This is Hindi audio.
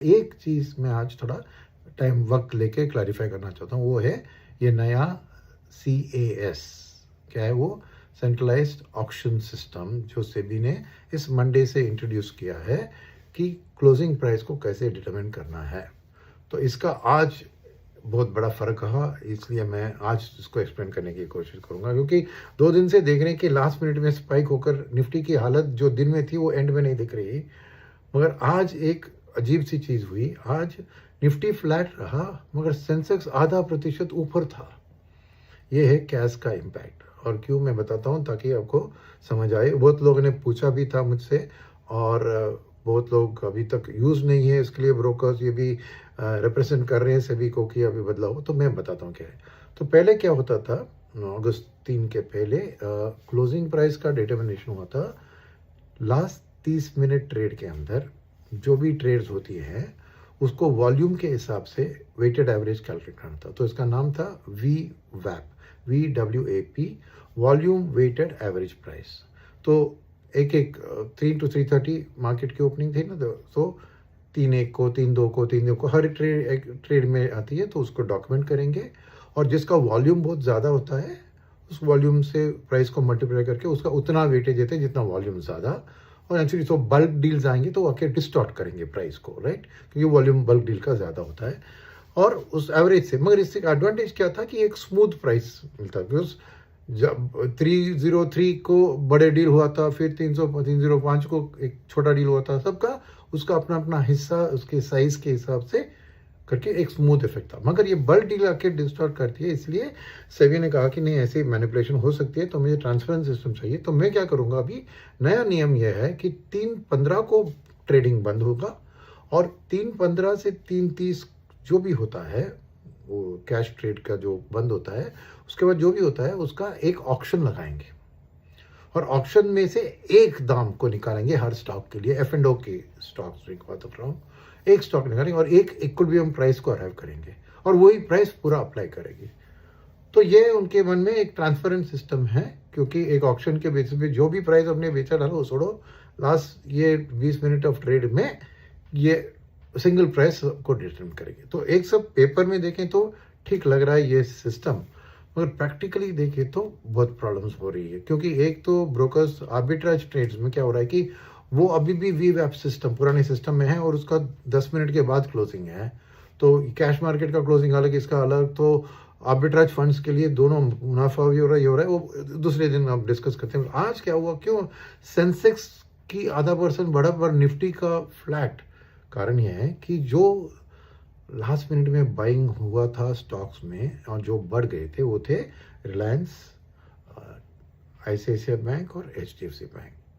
एक चीज़ मैं आज थोड़ा टाइम वक्त लेके क्लैरिफाई करना चाहता हूँ, वो है ये नया CAS। क्या है वो? सेंट्रलाइज्ड ऑक्शन सिस्टम, जो सेबी ने इस मंडे से इंट्रोड्यूस किया है कि क्लोजिंग प्राइस को कैसे डिटरमिन करना है। तो इसका आज बहुत बड़ा फ़र्क रहा, इसलिए मैं आज इसको एक्सप्लेन करने की कोशिश करूंगा, क्योंकि 2 दिन से देख रहे हैं कि लास्ट मिनट में स्पाइक होकर निफ्टी की हालत जो दिन में थी वो एंड में नहीं दिख रही। मगर आज एक अजीब सी चीज़ हुई। आज निफ्टी फ्लैट रहा मगर सेंसेक्स आधा प्रतिशत ऊपर था। ये है कैश का इम्पैक्ट। और क्यों, मैं बताता हूँ ताकि आपको समझ आए। बहुत लोगों ने पूछा भी था मुझसे, और बहुत लोग अभी तक यूज़ नहीं है, इसके लिए ब्रोकर्स ये भी रिप्रेजेंट कर रहे हैं सभी को कि अभी बदलाव। तो मैं बताता हूँ क्या है। तो पहले क्या होता था, अगस्त 3 के पहले क्लोजिंग प्राइस का डिटर्मिनेशन हुआ था लास्ट 30 मिनट ट्रेड के अंदर। जो भी ट्रेड्स होती है उसको वॉल्यूम के हिसाब से वेटेड एवरेज कैलकुलेट करना था। तो इसका नाम था VWAP, volume weighted average price. तो एक 3 to 3:30 मार्केट की ओपनिंग थी ना, तो 3:1 को, 3:2 को, 3:2 को हर ट्रेड में आती है, तो उसको डॉक्यूमेंट करेंगे। और जिसका वॉल्यूम बहुत ज़्यादा होता है उस वॉल्यूम से प्राइस को मल्टीप्लाई करके उसका उतना वेटेज देते हैं जितना वॉल्यूम ज़्यादा। और एक्चुअली तो बल्क डील्स आएंगे तो आके डिस्टॉर्ट करेंगे प्राइस को, राइट, क्योंकि वॉल्यूम बल्क डील का ज़्यादा होता है। और उस एवरेज से, मगर इससे एडवांटेज क्या था कि एक स्मूथ प्राइस मिलता है। बिकॉज जब 303 को बड़े डील हुआ था, फिर 305 को एक छोटा डील हुआ था, सबका उसका अपना अपना हिस्सा उसके साइज के हिसाब से करके एक स्मूथ इफेक्ट था। मगर ये बल्क डील आके डिस्टॉर्ट करती है, इसलिए सेबी ने कहा कि नहीं, ऐसी मैनिपुलेशन हो सकती है, तो मुझे ट्रांसपेरेंट सिस्टम चाहिए। तो मैं क्या करूंगा, अभी नया नियम यह है कि 3:15 को ट्रेडिंग बंद होगा, और 3:15 से 3:30 जो भी होता है वो कैश ट्रेड का जो बंद होता है, उसके बाद जो भी होता है उसका एक ऑक्शन लगाएंगे। और ऑक्शन में से एक दाम को निकालेंगे हर स्टॉक के लिए, F&O के स्टॉक्स की बात कर रहा हूँ। एक स्टॉक निकालेंगे और एक इक्विलिब्रियम प्राइस को अराइव करेंगे, और वही प्राइस पूरा अप्लाई करेगी। तो ये उनके मन में एक ट्रांसपेरेंट सिस्टम है, क्योंकि एक ऑक्शन के बेसिस पे जो भी प्राइस हमने बेचा डाला वो छोड़ो, लास्ट ये 20 मिनट ऑफ ट्रेड में ये सिंगल प्राइस को डिटरमिन करेगी। तो एक सब पेपर में देखें तो ठीक लग रहा है ये सिस्टम, मगर प्रैक्टिकली देखें तो बहुत प्रॉब्लम्स हो रही है। क्योंकि एक तो ब्रोकर्स आर्बिट्राज ट्रेड्स में क्या हो रहा है कि वो अभी भी VWAP सिस्टम, पुराने सिस्टम में है, और उसका 10 मिनट के बाद क्लोजिंग है। तो कैश मार्केट का क्लोजिंग अलग, इसका अलग। तो आर्बिट्राज फंड्स के लिए दोनों मुनाफा भी हो रहा है, ये हो रहा है, वो दूसरे दिन आप डिस्कस करते हैं। आज क्या हुआ, क्यों सेंसेक्स की आधा % बढ़ा पर निफ्टी का फ्लैट? कारण यह है कि जो लास्ट मिनट में बाइंग हुआ था स्टॉक्स में और जो बढ़ गए थे वो थे रिलायंस, ICICI बैंक और HDFC बैंक।